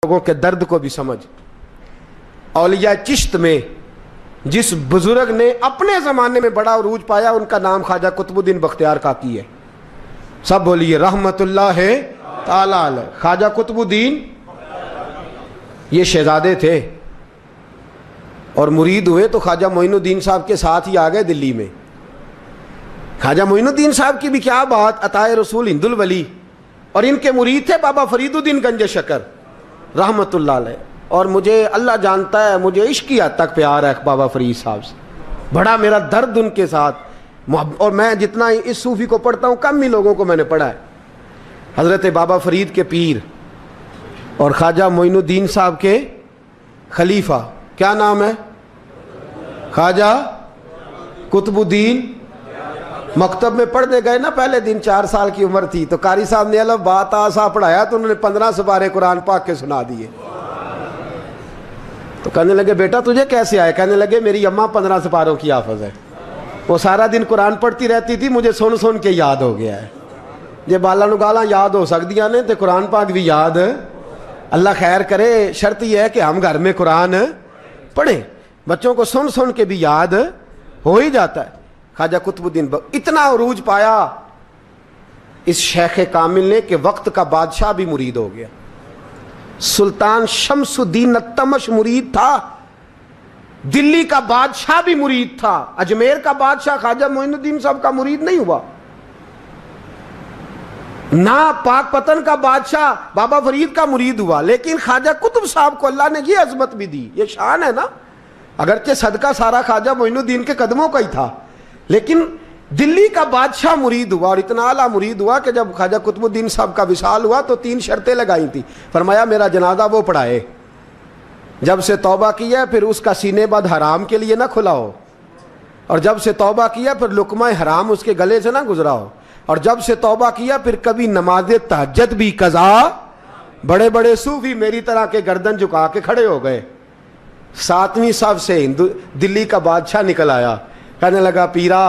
لوگوں کے درد کو بھی سمجھ. اولیاء چشت میں جس بزرگ نے اپنے زمانے میں بڑا عروج پایا ان کا نام خواجہ قطب الدین بختیار کاکی ہے. سب بولیے رحمت اللہ تعالی علیہ. خواجہ قطب الدین یہ شہزادے تھے اور مرید ہوئے تو خواجہ معین الدین صاحب کے ساتھ ہی آ گئے دلی میں. خواجہ معین الدین صاحب کی بھی کیا بات، عطائے رسول ہند الولی، اور ان کے مرید تھے بابا فرید الدین گنج شکر رحمت اللہ علیہ. اور مجھے اللہ جانتا ہے مجھے عشق کی حد تک پیار ہے بابا فرید صاحب سے، بڑا میرا درد ان کے ساتھ. اور میں جتنا اس صوفی کو پڑھتا ہوں کم ہی لوگوں کو میں نے پڑھا ہے. حضرت بابا فرید کے پیر اور خواجہ معین الدین صاحب کے خلیفہ کیا نام ہے؟ خواجہ قطب الدین. مکتب میں پڑھنے گئے نا پہلے دن، 4 سال کی عمر تھی تو قاری صاحب نے الف با تا سا پڑھایا تو انہوں نے 15 سپارے قرآن پاک کے سنا دیے. تو کہنے لگے بیٹا تجھے کیسے آئے؟ کہنے لگے میری اماں 15 سپاروں کی حافظ ہے، وہ سارا دن قرآن پڑھتی رہتی تھی، مجھے سن سن کے یاد ہو گیا ہے. یہ بالا نگالا یاد ہو سکدیاں نے تو قرآن پاک بھی یاد. اللہ خیر کرے، شرط یہ ہے کہ ہم گھر میں قرآن پڑھیں، بچوں کو سن سن کے بھی یاد ہو ہی جاتا ہے. خواجہ قطب الدین اتنا عروج پایا اس شیخ کامل نے کہ وقت کا بادشاہ بھی مرید ہو گیا. سلطان شمس الدین التمش مرید تھا، دلی کا بادشاہ بھی مرید تھا. اجمیر کا بادشاہ خواجہ معین الدین صاحب کا مرید نہیں ہوا، نہ پاک پتن کا بادشاہ بابا فرید کا مرید ہوا. لیکن خواجہ قطب صاحب کو اللہ نے یہ عظمت بھی دی، یہ شان ہے نا. اگرچہ صدقہ سارا خواجہ معین الدین کے قدموں کا ہی تھا، لیکن دلی کا بادشاہ مرید ہوا. اور اتنا اعلیٰ مرید ہوا کہ جب خواجہ قطب الدین صاحب کا وصال ہوا تو 3 شرطیں لگائی تھی. فرمایا میرا جنازہ وہ پڑھائے، جب سے توبہ کیا پھر اس کا سینے بد حرام کے لیے نہ کھلا ہو، اور جب سے توبہ کیا پھر لقمہ حرام اس کے گلے سے نہ گزرا ہو، اور جب سے توبہ کیا پھر کبھی نماز تہجد بھی قضا. بڑے بڑے صوفی میری طرح کے گردن جھکا کے کھڑے ہو گئے. 7ویں صف سے دلی کا بادشاہ نکل آیا، کہنے لگا پیرا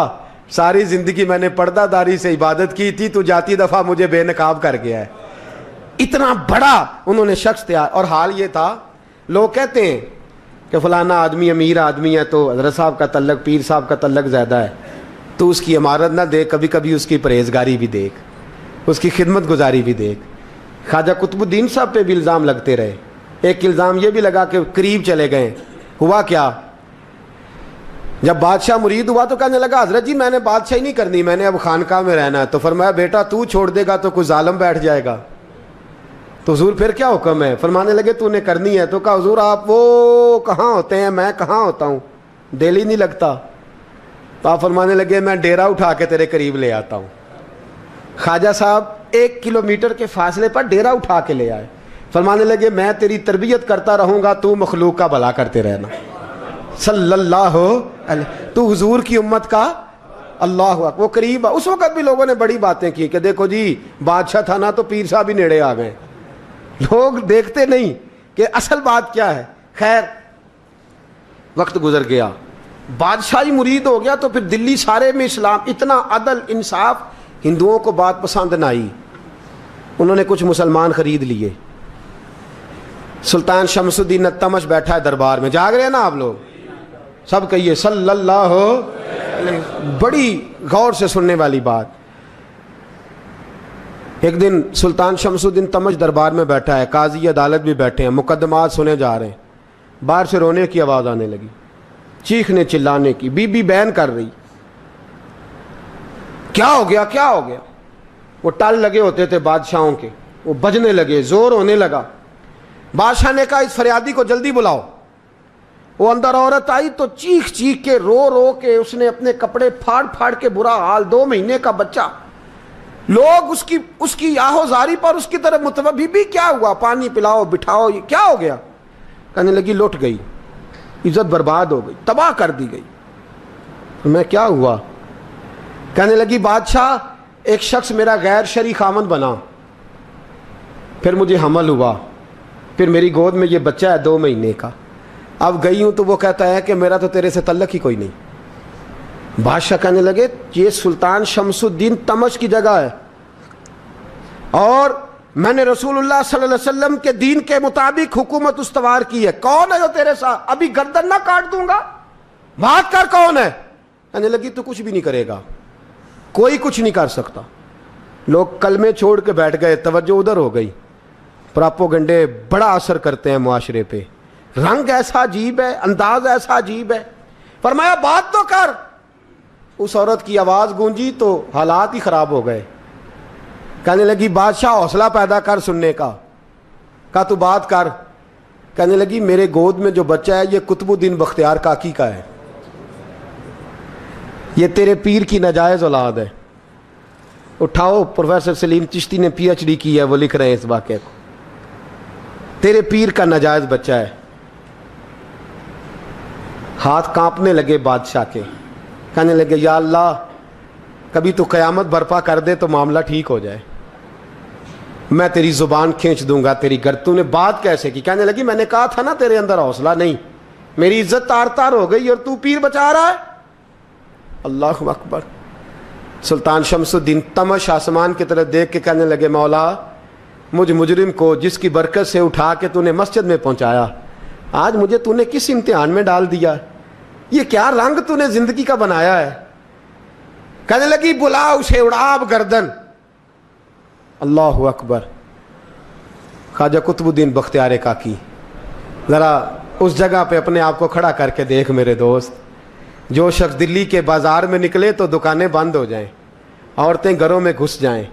ساری زندگی میں نے پردہ داری سے عبادت کی تھی، تو جاتی دفعہ مجھے بے نقاب کر گیا ہے. اتنا بڑا انہوں نے شخص تھا. اور حال یہ تھا، لوگ کہتے ہیں کہ فلانا آدمی امیر آدمی ہے تو حضرت صاحب کا تعلق پیر صاحب کا تعلق زیادہ ہے، تو اس کی عمارت نہ دیکھ، کبھی کبھی اس کی پرہیزگاری بھی دیکھ، اس کی خدمت گزاری بھی دیکھ. خواجہ قطب الدین صاحب پہ بھی الزام لگتے رہے. ایک الزام یہ بھی لگا کہ قریب چلے گئے. ہوا کیا، جب بادشاہ مرید ہوا تو کہنے لگا حضرت جی میں نے بادشاہی نہیں کرنی، میں نے اب خانقاہ میں رہنا ہے. تو فرمایا بیٹا تو چھوڑ دے گا تو کوئی ظالم بیٹھ جائے گا. تو حضور پھر کیا حکم ہے؟ فرمانے لگے تو نے کرنی ہے. تو کہا حضور آپ وہ کہاں ہوتے ہیں، میں کہاں ہوتا ہوں، دل ہی نہیں لگتا. تو آپ فرمانے لگے میں ڈیرا اٹھا کے تیرے قریب لے آتا ہوں. خواجہ صاحب 1 کلومیٹر کے فاصلے پر ڈیرا اٹھا کے لے آئے. فرمانے لگے میں تیری تربیت کرتا رہوں گا، تو مخلوق کا بھلا کرتے رہنا. صلی اللہ علیہ، تو حضور کی امت کا اللہ اکبر. وہ قریب اس وقت بھی لوگوں نے بڑی باتیں کی کہ دیکھو جی بادشاہ تھا نا تو پیر صاحب بھی نیڑے آ گئے. لوگ دیکھتے نہیں کہ اصل بات کیا ہے. خیر وقت گزر گیا، بادشاہی مرید ہو گیا تو پھر دلی سارے میں اسلام، اتنا عدل انصاف. ہندوؤں کو بات پسند نہ آئی، انہوں نے کچھ مسلمان خرید لیے. سلطان شمس الدین التمش بیٹھا ہے دربار میں، جاگ رہے ہیں نا آپ لوگ سب، کہیے صلی اللہ علیہ. بڑی غور سے سننے والی بات. ایک دن سلطان شمس الدین تمش دربار میں بیٹھا ہے، قاضی عدالت بھی بیٹھے ہیں، مقدمات سنے جا رہے ہیں. باہر سے رونے کی آواز آنے لگی، چیخنے چلانے کی. بی بی بیان کر رہی کیا ہو گیا کیا ہو گیا. وہ ٹال لگے ہوتے تھے بادشاہوں کے، وہ بجنے لگے، زور ہونے لگا. بادشاہ نے کہا اس فریادی کو جلدی بلاؤ. وہ اندر عورت آئی تو چیخ چیخ کے رو رو کے اس نے اپنے کپڑے پھاڑ پھاڑ کے، برا حال، 2 مہینے کا بچہ. لوگ اس کی آہو زاری پر اس کی طرف متوجہ. بھی کیا ہوا، پانی پلاؤ بٹھاؤ، یہ کیا ہو گیا. کہنے لگی لٹ گئی، عزت برباد ہو گئی، تباہ کر دی گئی. میں کیا ہوا؟ کہنے لگی بادشاہ ایک شخص میرا غیر شرعی خامند بنا، پھر مجھے حمل ہوا، پھر میری گود میں یہ بچہ ہے 2 مہینے کا. اب گئی ہوں تو وہ کہتا ہے کہ میرا تو تیرے سے تعلق ہی کوئی نہیں. بادشاہ کہنے لگے یہ سلطان شمس الدین تمش کی جگہ ہے اور میں نے رسول اللہ صلی اللہ علیہ وسلم کے دین کے مطابق حکومت استوار کی ہے. کون ہے جو تیرے ساتھ؟ ابھی گردن نہ کاٹ دوں گا, بات کر کون ہے. کہنے لگی تو کچھ بھی نہیں کرے گا, کوئی کچھ نہیں کر سکتا. لوگ کلمے چھوڑ کے بیٹھ گئے, توجہ ادھر ہو گئی. پراپوگنڈے بڑا اثر کرتے ہیں معاشرے پہ. رنگ ایسا عجیب ہے, انداز ایسا عجیب ہے. فرمایا بات تو کر. اس عورت کی آواز گونجی تو حالات ہی خراب ہو گئے. کہنے لگی بادشاہ حوصلہ پیدا کر سننے کا. کہا تو بات کر. کہنے لگی میرے گود میں جو بچہ ہے یہ قطب الدین بختیار کاکی کا ہے, یہ تیرے پیر کی ناجائز اولاد ہے. اٹھاؤ, پروفیسر سلیم چشتی نے پی ایچ ڈی کی ہے, وہ لکھ رہے ہیں اس واقعے کو. تیرے پیر کا ناجائز بچہ ہے. ہاتھ کانپنے لگے بادشاہ کے. کہنے لگے یا اللہ کبھی تو قیامت برپا کر دے تو معاملہ ٹھیک ہو جائے, میں تیری زبان کھینچ دوں گا تیری گر. تو نے بات کیسے کی؟ کہنے لگی میں نے کہا تھا نا تیرے اندر حوصلہ نہیں, میری عزت تار تار ہو گئی اور تو پیر بچا رہا ہے. اللہ اکبر. سلطان شمس الدین تمش آسمان کی طرف دیکھ کے کہنے لگے مولا مجھ مجرم کو جس کی برکت سے اٹھا کے تو نے مسجد میں پہنچایا, آج مجھے تو نے کس امتحان میں ڈال دیا؟ یہ کیا رنگ تو نے زندگی کا بنایا ہے. کہنے لگی بلا اسے, اڑاب گردن. اللہ اکبر. خواجہ قطب الدین بختیار کاکی, ذرا اس جگہ پہ اپنے آپ کو کھڑا کر کے دیکھ میرے دوست. جو شخص دلی کے بازار میں نکلے تو دکانیں بند ہو جائیں, عورتیں گھروں میں گھس جائیں,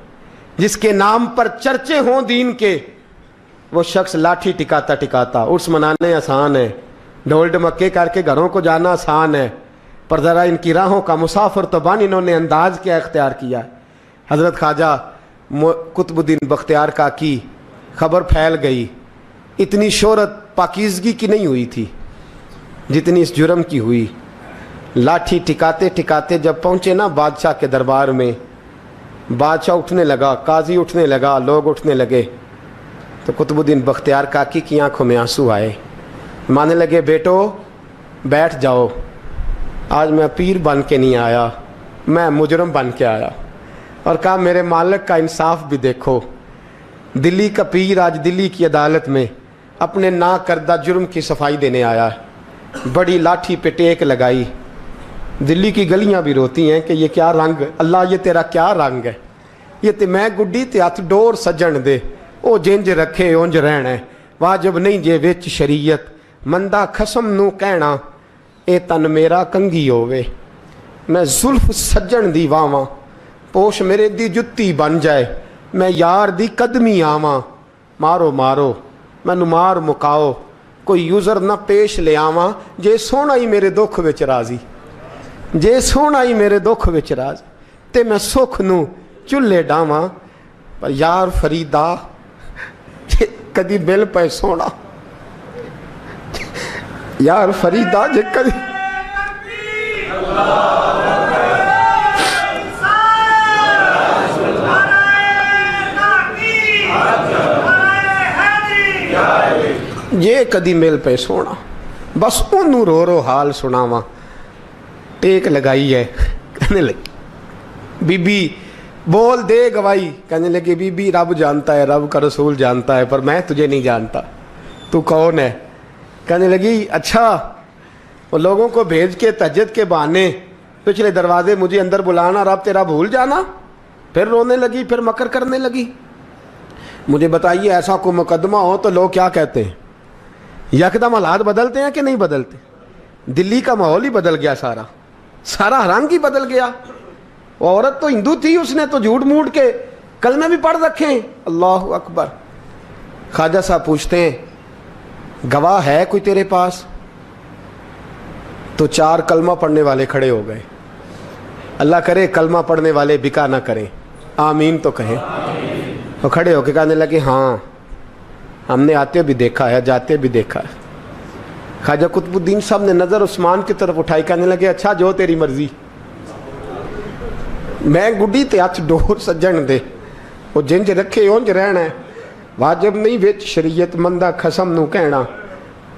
جس کے نام پر چرچے ہوں دین کے, وہ شخص لاٹھی ٹکاتا ٹکاتا. عرس منانے آسان ہے, ڈھول ڈمکے کر کے گھروں کو جانا آسان ہے, پر ذرا ان کی راہوں کا مسافر تو بن انہوں نے انداز کیا اختیار کیا. حضرت خواجہ قطب الدین بختیار کاکی, خبر پھیل گئی. اتنی شہرت پاکیزگی کی نہیں ہوئی تھی جتنی اس جرم کی ہوئی. لاٹھی ٹکاتے ٹکاتے جب پہنچے نا بادشاہ کے دربار میں, بادشاہ اٹھنے لگا, قاضی اٹھنے لگا, لوگ اٹھنے لگے, تو قطب الدین بختیار کاکی کی آنکھوں میں آنسو آئے. مانے لگے بیٹو بیٹھ جاؤ, آج میں پیر بن کے نہیں آیا, میں مجرم بن کے آیا. اور کہا میرے مالک کا انصاف بھی دیکھو. دلی کا پیر آج دلی کی عدالت میں اپنے نا کردہ جرم کی صفائی دینے آیا ہے. بڑی لاٹھی پہ ٹیک لگائی. دلی کی گلیاں بھی روتی ہیں کہ یہ کیا رنگ, اللہ یہ تیرا کیا رنگ ہے. یہ تے میں گڈی تے ہاتھ ڈور سجن دے, او جنج رکھے اونج رہنا ہے. واجب نہیں جے وچ شریعت, مندہ خسم نو کہنا اے تن میرا کنگھی ہووے. میں زلف سجن دی واواں, پوش میرے دی جتی بن جائے, میں یار دی قدمی آواں. مارو مارو مینوں مار مکاؤ, کوئی یوزر نہ پیش لے آواں. جے سونا ہی میرے دکھ وچ راضی, جے سونا ہی میرے دکھ وچ راضی, تے میں سکھ نو چلے ڈاواں. پر یار فریدا جے کدی بل پے سونا, یار فریدا جے کدی یہ کدی مل پہ سونا, بس انہوں رو رو حال سناواں. ٹیک لگائی ہے. کہنے لگی بی بی بول دے گواہی. کہنے لگی بی بی رب جانتا ہے, رب کا رسول جانتا ہے, پر میں تجھے نہیں جانتا, تو کون ہے؟ کہنے لگی اچھا وہ لوگوں کو بھیج کے تہجد کے بہانے پچھلے دروازے مجھے اندر بلانا, رب تیرا بھول جانا. پھر رونے لگی, پھر مکر کرنے لگی. مجھے بتائیے ایسا کوئی مقدمہ ہو تو لوگ کیا کہتے ہیں؟ یکدم حالات بدلتے ہیں کہ نہیں بدلتے؟ دلی کا ماحول ہی بدل گیا, سارا رنگ ہی بدل گیا. وہ عورت تو ہندو تھی, اس نے تو جھوٹ موٹ کے کلمے بھی پڑھ رکھے ہیں. اللہ اکبر. خواجہ صاحب پوچھتے ہیں گواہ ہے کوئی تیرے پاس؟ تو 4 کلمہ پڑھنے والے کھڑے ہو گئے. اللہ کرے کلمہ پڑھنے والے بکا نہ کریں, آمین تو کہیں. وہ کھڑے ہو کے کہنے لگے ہاں ہم نے آتے بھی دیکھا ہے, جاتے بھی دیکھا ہے. خواجہ قطب الدین صاحب نے نظر عثمان کی طرف اٹھائی, کہنے لگے اچھا جو تیری مرضی, میں گڈی تے ہاتھ ڈور سجن دے, وہ جنج رکھے اونج رہنا ہے, واجب نہیں وچ شریعت, مندہ خسم نو کہنا.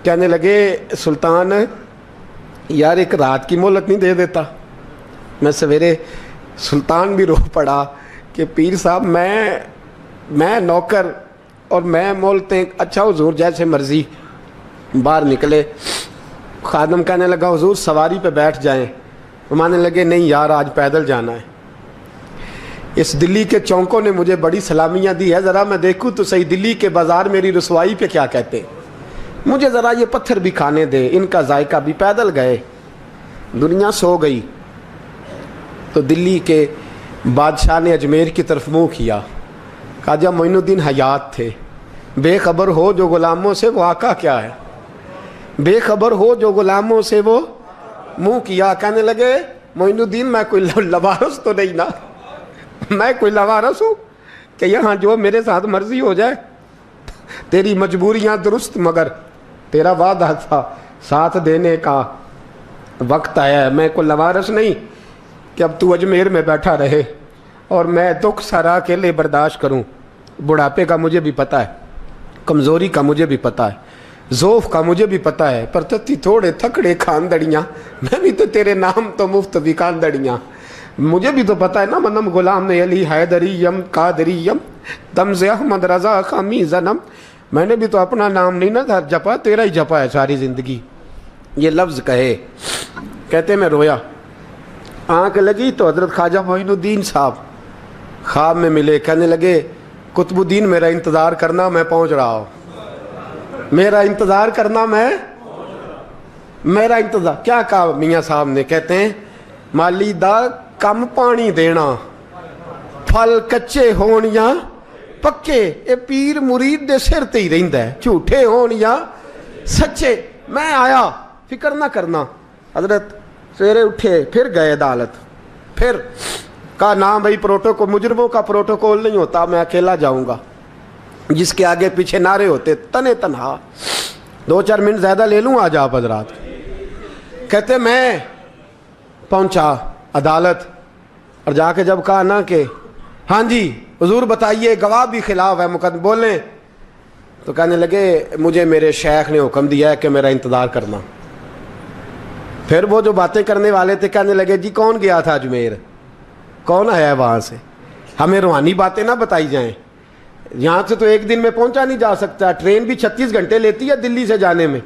کہنے لگے سلطان یار ایک رات کی مہلت نہیں دے دیتا؟ میں سویرے. سلطان بھی رو پڑا کہ پیر صاحب میں میں نوکر اور میں بولتے ہیں اچھا حضور جیسے مرضی. باہر نکلے, خادم کہنے لگا حضور سواری پہ بیٹھ جائیں. مانے لگے نہیں یار آج پیدل جانا ہے. اس دلی کے چونکوں نے مجھے بڑی سلامیاں دی ہے, ذرا میں دیکھوں تو صحیح دلی کے بازار میری رسوائی پہ کیا کہتے ہیں. مجھے ذرا یہ پتھر بھی کھانے دے, ان کا ذائقہ بھی. پیدل گئے, دنیا سو گئی تو دلی کے بادشاہ نے اجمیر کی طرف منہ کیا. خواجہ معین الدین حیات تھے. بے خبر ہو جو غلاموں سے وہ آقا کیا ہے, بے خبر ہو جو غلاموں سے وہ منہ کیا. کہنے لگے معین الدین میں کوئی لوارس تو نہیں نا, میں کوئی لوارس ہوں کہ یہاں جو میرے ساتھ مرضی ہو جائے. تیری مجبوریاں درست مگر تیرا وعدہ تھا ساتھ دینے کا وقت آیا ہے. میں کوئی لوارس نہیں کہ اب تو اجمیر میں بیٹھا رہے اور میں دکھ سارا اکیلے برداشت کروں. بڑھاپے کا مجھے بھی پتہ ہے, کمزوری کا مجھے بھی پتہ ہے, ذوف کا مجھے بھی پتہ ہے, پر تتی تھوڑے تھکڑے کھاندڑیاں, میں بھی تو تیرے نام تو مفت بھی کاندڑیاں. مجھے بھی تو پتہ ہے نا منم غلام علی حیدریم قادریم تمز احمد رضا خامی زنم. میں نے بھی تو اپنا نام نہیں نا جپا, تیرا ہی جپا ہے ساری زندگی. یہ لفظ کہے, کہتے میں رویا. آنکھ لگی تو حضرت خواجہ معین الدین صاحب خواب میں ملے. کہنے لگے قطب الدین میرا انتظار کرنا, میں پہنچ رہا ہوں. میرا انتظار کرنا, میرا انتظار. کیا کہا میاں صاحب نے؟ کہتے ہیں مالی دا کم پانی دینا, پھل کچے ہون یا پکے, اے پیر مرید دے سر تے ہی رہندا ہے, جھوٹے ہون یا سچے. میں آیا, فکر نہ کرنا. حضرت سویرے اٹھے, پھر گئے عدالت. پھر کہا نہ بھائی پروٹوکول, مجرموں کا پروٹوکول نہیں ہوتا, میں اکیلا جاؤں گا. جس کے آگے پیچھے نعرے ہوتے تنے تنہا. 2-4 منٹ زیادہ لے لوں آج آپ حضرات. کہتے میں پہنچا عدالت اور جا کے جب کہا نا کہ ہاں جی حضور بتائیے, گواہ بھی خلاف ہے, مقدمہ بولیں, تو کہنے لگے مجھے میرے شیخ نے حکم دیا ہے کہ میرا انتظار کرنا. پھر وہ جو باتیں کرنے والے تھے کہنے لگے جی کون گیا تھا اجمیر, کون آیا ہے وہاں سے, ہمیں روحانی باتیں نہ بتائی جائیں. یہاں سے تو ایک دن میں پہنچا نہیں جا سکتا, ٹرین بھی 36 گھنٹے لیتی ہے دلی سے جانے میں.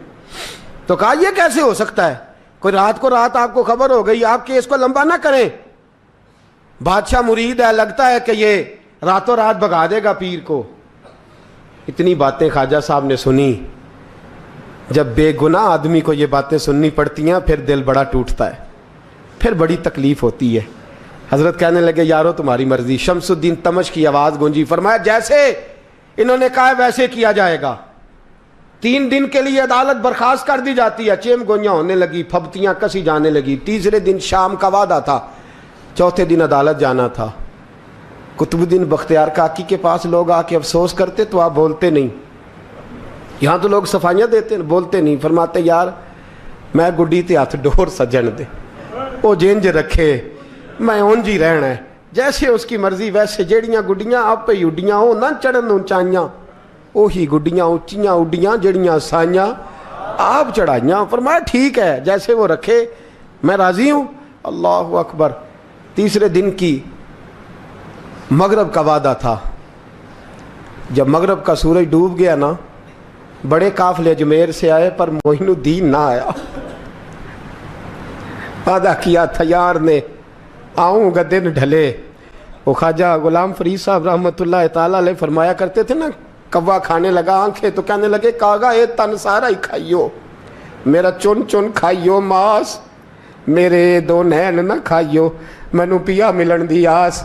تو کہا یہ کیسے ہو سکتا ہے, کوئی رات کو رات آپ کو خبر ہو گئی, آپ کیس کو لمبا نہ کریں. بادشاہ مرید ہے, لگتا ہے کہ یہ راتوں رات بھگا دے گا پیر کو. اتنی باتیں خواجہ صاحب نے سنی. جب بے گناہ آدمی کو یہ باتیں سننی پڑتی ہیں پھر دل بڑا ٹوٹتا ہے, پھر بڑی تکلیف ہوتی ہے. حضرت کہنے لگے یارو تمہاری مرضی. شمس الدین تمش کی آواز گونجی. فرمایا جیسے انہوں نے کہا ویسے کیا جائے گا. 3 دن کے لیے عدالت برخاست کر دی جاتی ہے. چیم گوئیاں ہونے لگی, پھبتیاں کسی جانے لگی. تیسرے دن شام کا وعدہ تھا, چوتھے دن عدالت جانا تھا. قطب الدین بختیار کاکی کے پاس لوگ آ کے افسوس کرتے تو آپ بولتے نہیں. یہاں تو لوگ صفائیاں دیتے, بولتے نہیں. فرماتے یار میں گڈی تے ہاتھ ڈور سجن دے, وہ جینج رکھے, میں اونج ہی رہنا ہے, جیسے اس کی مرضی ویسے. جیڑیاں گڈیاں آپ پہ اڈیاں ہو نہ چڑھن اونچائیاں, وہی گڈیاں اونچیاں اڈیاں جڑیاں سائیاں آپ چڑھائیاں. فرمایا ٹھیک ہے جیسے وہ رکھے, میں راضی ہوں. اللہ اکبر. تیسرے دن کی مغرب کا وعدہ تھا. جب مغرب کا سورج ڈوب گیا نا, بڑے قافلے اجمیر سے آئے پر معین الدین نہ آیا. وعدہ کیا تھا یار نے, آؤں گا دن ڈھلے. وہ خواجہ غلام فرید صاحب رحمۃ اللہ تعالیٰ علیہ فرمایا کرتے تھے نا, کوا کھانے لگا آنکھیں تو کہنے لگے کاغا اے تن سارا ہی کھائیو, میرا چن چن کھائیو ماس, میرے 2 نین نہ کھائیو, مینو پیا ملن دی آس.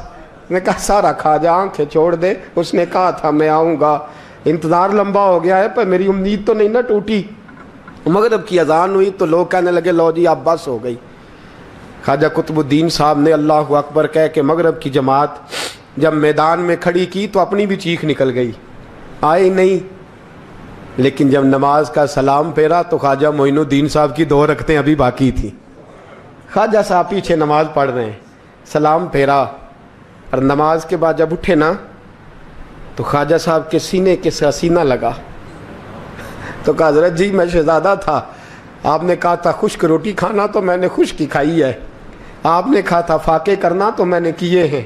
نے کہا سارا کھا جا, آنکھیں چھوڑ دے. اس نے کہا تھا میں آؤں گا, انتظار لمبا ہو گیا ہے پر میری امید تو نہیں نہ ٹوٹی. مغرب کی اذان ہوئی تو لوگ کہنے لگے لو جی اب بس ہو گئی. خواجہ قطب الدین صاحب نے اللہ اکبر کہہ کے مغرب کی جماعت جب میدان میں کھڑی کی تو اپنی بھی چیخ نکل گئی, آئے نہیں. لیکن جب نماز کا سلام پھیرا تو خواجہ معین الدین صاحب کی 2 رکعتیں ابھی باقی تھیں. خواجہ صاحب پیچھے نماز پڑھ رہے ہیں, سلام پھیرا اور نماز کے بعد جب اٹھے نا تو خواجہ صاحب کے سینے کے سینہ لگا. تو کہا حضرت جی میں شہزادہ تھا, آپ نے کہا تھا خشک روٹی کھانا تو میں نے خشک کی کھائی ہے, آپ نے کہا تھا فاقے کرنا تو میں نے کیے ہیں,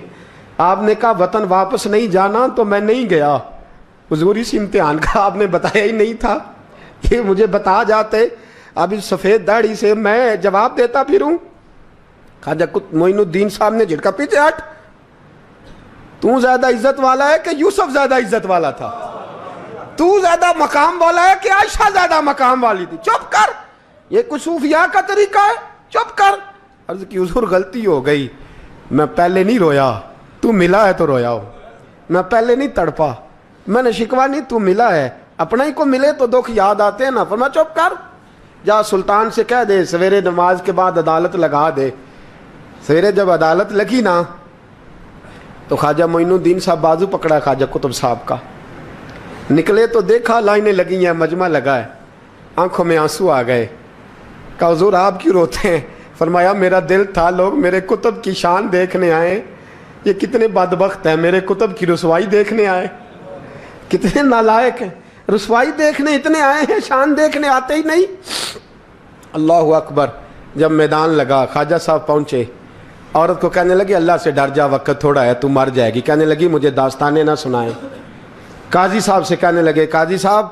آپ نے کہا وطن واپس نہیں جانا تو میں نہیں گیا. حضور اس امتحان کا آپ نے بتایا ہی نہیں تھا. یہ مجھے بتا جاتے اب اس سفید داڑھی سے میں جواب دیتا پھروں. خواجہ معین الدین صاحب نے جھٹکا, پیچھے ہٹ, تو زیادہ عزت والا ہے کہ یوسف زیادہ عزت والا تھا؟ تو زیادہ مقام والا ہے کہ عائشہ زیادہ مقام والی تھی؟ چپ کر, یہ کچھ صوفیاء کا طریقہ ہے, چپ کر. عرض کی حضور غلطی ہو گئی, میں پہلے نہیں رویا, تو ملا ہے تو رویا ہو. میں پہلے نہیں تڑپا, میں نے شکوا نہیں, تو ملا ہے. اپنا ہی کو ملے تو دکھ یاد آتے ہیں نا. فرمایا چپ کر, جا سلطان سے کہہ دے سویرے نماز کے بعد عدالت لگا دے. سویرے جب عدالت لگی نا تو خواجہ معین الدین صاحب بازو پکڑا خواجہ قطب صاحب کا, نکلے تو دیکھا لائنیں لگی ہیں, مجمع لگا ہے, آنکھوں میں آنسو آ گئے. کہا حضور آپ کیوں روتے ہیں؟ فرمایا میرا دل تھا لوگ میرے کتب کی شان دیکھنے آئے, یہ کتنے بدبخت ہیں, میرے کتب کی رسوائی دیکھنے آئے. کتنے نالائق ہیں, رسوائی دیکھنے اتنے آئے ہیں, شان دیکھنے آتے ہی نہیں. اللہ اکبر. جب میدان لگا خواجہ صاحب پہنچے, عورت کو کہنے لگی اللہ سے ڈر جا, وقت تھوڑا ہے, تو مر جائے گی. کہنے لگی مجھے داستانیں نہ سنائیں. قاضی صاحب سے کہنے لگے قاضی صاحب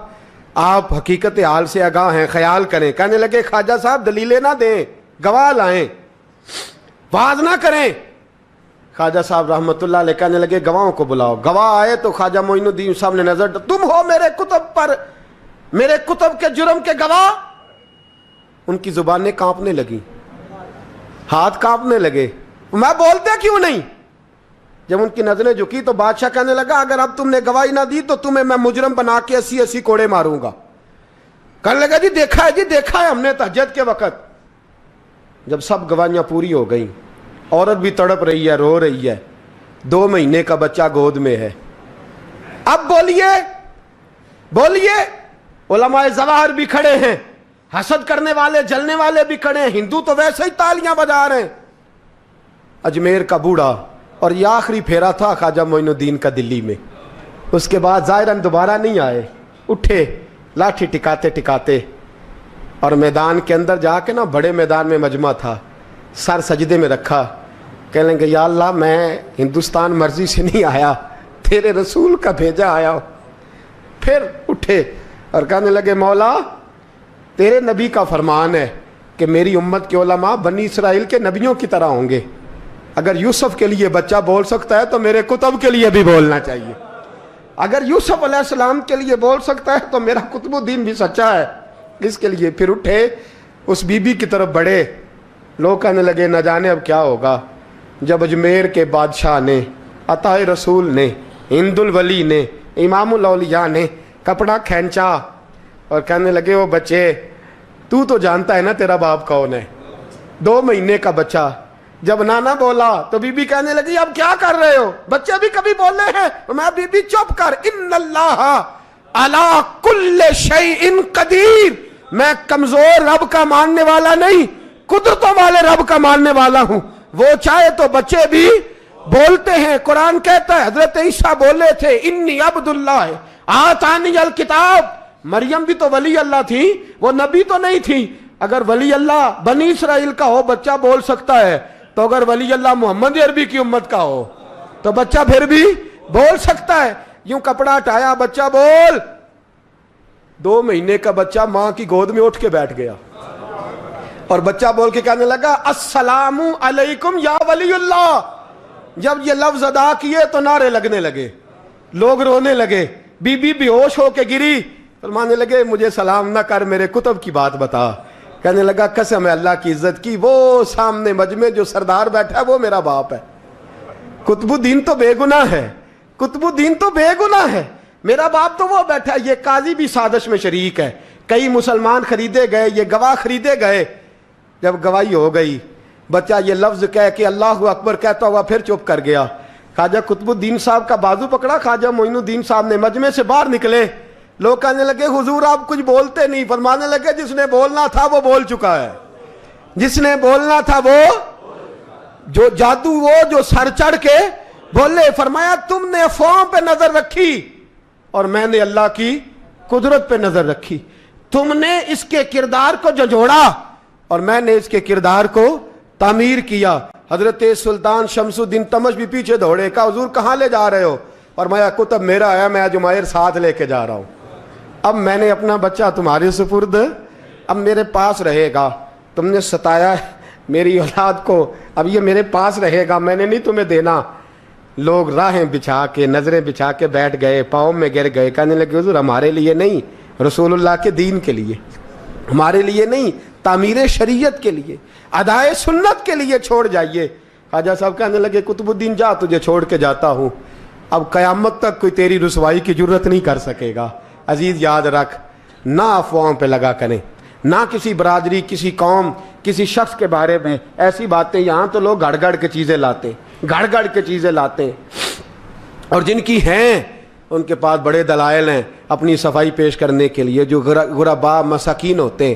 آپ حقیقت حال سے آگاہ ہیں, خیال کریں. کہنے لگے خواجہ صاحب دلیلیں نہ دیں, گواہ لائیں, واز نہ کریں. خواجہ صاحب رحمت اللہ علیہ کہنے لگے گواہوں کو بلاؤ. گواہ آئے تو خواجہ معین الدین صاحب نے نظر, تم ہو میرے کتب پر, میرے کتب کے جرم کے گواہ. ان کی زبانیں کانپنے لگیں, ہاتھ کانپنے لگے, میں بولتے کیوں نہیں؟ جب ان کی نظریں جھکی تو بادشاہ کہنے لگا اگر اب تم نے گواہی نہ دی تو تمہیں میں مجرم بنا کے 80 کوڑے ماروں گا. کہنے لگا جی دیکھا ہے, جی دیکھا ہے ہم نے تہجد کے وقت. جب سب گواہیاں پوری ہو گئیں, عورت بھی تڑپ رہی ہے, رو رہی ہے, 2 مہینے کا بچہ گود میں ہے. اب بولیے بولیے, علماء ظواہر بھی کھڑے ہیں, حسد کرنے والے جلنے والے بھی کھڑے ہیں, ہندو تو ویسے ہی تالیاں بجا رہے ہیں. اجمیر کا بوڑھا, اور یہ آخری پھیرا تھا خواجہ معین الدین کا دلی میں. اس کے بعد ظاہراً دوبارہ نہیں آئے. اٹھے لاٹھی ٹکاتے ٹکاتے اور میدان کے اندر جا کے نا, بڑے میدان میں مجمع تھا, سر سجدے میں رکھا. کہنے لگے یا اللہ میں ہندوستان مرضی سے نہیں آیا, تیرے رسول کا بھیجا آیا ہوں. پھر اٹھے اور کہنے لگے مولا تیرے نبی کا فرمان ہے کہ میری امت کے علماء بنی اسرائیل کے نبیوں کی طرح ہوں گے. اگر یوسف کے لیے بچہ بول سکتا ہے تو میرے کتب کے لیے بھی بولنا چاہیے. اگر یوسف علیہ السلام کے لیے بول سکتا ہے تو میرا قطب الدین بھی سچا ہے, اس کے لیے. پھر اٹھے, اس بی بی کی طرف بڑھے. لوگ کہنے لگے نہ جانے اب کیا ہوگا. جب اجمیر کے بادشاہ نے, عطا رسول نے, ہند الولی نے, امام الاولیاء نے کپڑا کھینچا اور کہنے لگے وہ بچے تو جانتا ہے نا تیرا باپ کون ہے, 2 مہینے کا بچہ. جب نانا بولا تو بی بی کہنے لگی اب کیا کر رہے ہو, بچے بھی کبھی بولے ہیں؟ میں بی بی چپ کر, ان اللہ علی کل شیء قدیر, میں کمزور رب کا ماننے والا نہیں, قدرتوں والے رب کا ماننے والا ہوں. وہ چاہے تو بچے بھی بولتے ہیں. قرآن کہتا ہے حضرت عیسیٰ بولے تھے انی عبد اللہ آتانی الکتاب. مریم بھی تو ولی اللہ تھی, وہ نبی تو نہیں تھی. اگر ولی اللہ بنی اسرائیل کا ہو بچہ بول سکتا ہے, تو اگر ولی اللہ محمد عربی کی امت کا ہو تو بچہ پھر بھی بول سکتا ہے. یوں کپڑا ہٹایا, بچہ بول. 2 مہینے کا بچہ ماں کی گود میں اٹھ کے بیٹھ گیا اور بچہ بول کے کہنے لگا السلام علیکم یا ولی اللہ. جب یہ لفظ ادا کیے تو نعرے لگنے لگے, لوگ رونے لگے. بی بی بے ہوش ہو کے گری, فرمانے لگے مجھے سلام نہ کر, میرے کتب کی بات بتا. کہنے لگا قسم ہے اللہ کی عزت کی, وہ سامنے مجمع جو سردار بیٹھا ہے وہ میرا باپ ہے. قطب الدین تو بے گناہ ہے, قطب الدین تو بے گناہ ہے, میرا باپ تو وہ بیٹھا ہے. یہ قاضی بھی سازش میں شریک ہے, کئی مسلمان خریدے گئے, یہ گواہ خریدے گئے. جب گواہی ہو گئی, بچہ یہ لفظ کہہ کے اللہ اکبر کہتا ہوا پھر چپ کر گیا. خواجہ قطب الدین صاحب کا بازو پکڑا, خواجہ معین الدین صاحب نے مجمع سے باہر نکلے. لوگ کہنے لگے حضور آپ کچھ بولتے نہیں. فرمانے لگے جس نے بولنا تھا وہ بول چکا ہے, جس نے بولنا تھا وہ جو جادو, وہ جو سر چڑھ کے بولے. فرمایا تم نے افواہوں پہ نظر رکھی اور میں نے اللہ کی قدرت پہ نظر رکھی. تم نے اس کے کردار کو جھنجھوڑا اور میں نے اس کے کردار کو تعمیر کیا. حضرت سلطان شمس الدین تمش بھی پیچھے دوڑے, کہا حضور کہاں لے جا رہے ہو؟ فرمایا کتب میرا ہے, میں جمائر ساتھ لے کے جا رہا ہوں. اب میں نے اپنا بچہ تمہارے سپرد, اب میرے پاس رہے گا. تم نے ستایا ہے میری اولاد کو, اب یہ میرے پاس رہے گا, میں نے نہیں تمہیں دینا. لوگ راہیں بچھا کے, نظریں بچھا کے بیٹھ گئے, پاؤں میں گر گئے, کہنے لگے حضور ہمارے لیے نہیں, رسول اللہ کے دین کے لیے, ہمارے لیے نہیں, تعمیر شریعت کے لیے, ادائے سنت کے لیے چھوڑ جائیے. خواجہ صاحب کہنے لگے قطب الدین جا, تجھے چھوڑ کے جاتا ہوں, اب قیامت تک کوئی تیری رسوائی کی جرت نہیں کر سکے گا. عزیز یاد رکھ, نہ افواہوں پہ لگا کریں, نہ کسی برادری, کسی قوم, کسی شخص کے بارے میں ایسی باتیں. یہاں تو لوگ گھڑ گھڑ کے چیزیں لاتے ہیں, گھڑ گھڑ کے چیزیں لاتے ہیں, اور جن کی ہیں ان کے پاس بڑے دلائل ہیں اپنی صفائی پیش کرنے کے لیے, جو غربا مساکین ہوتے ہیں.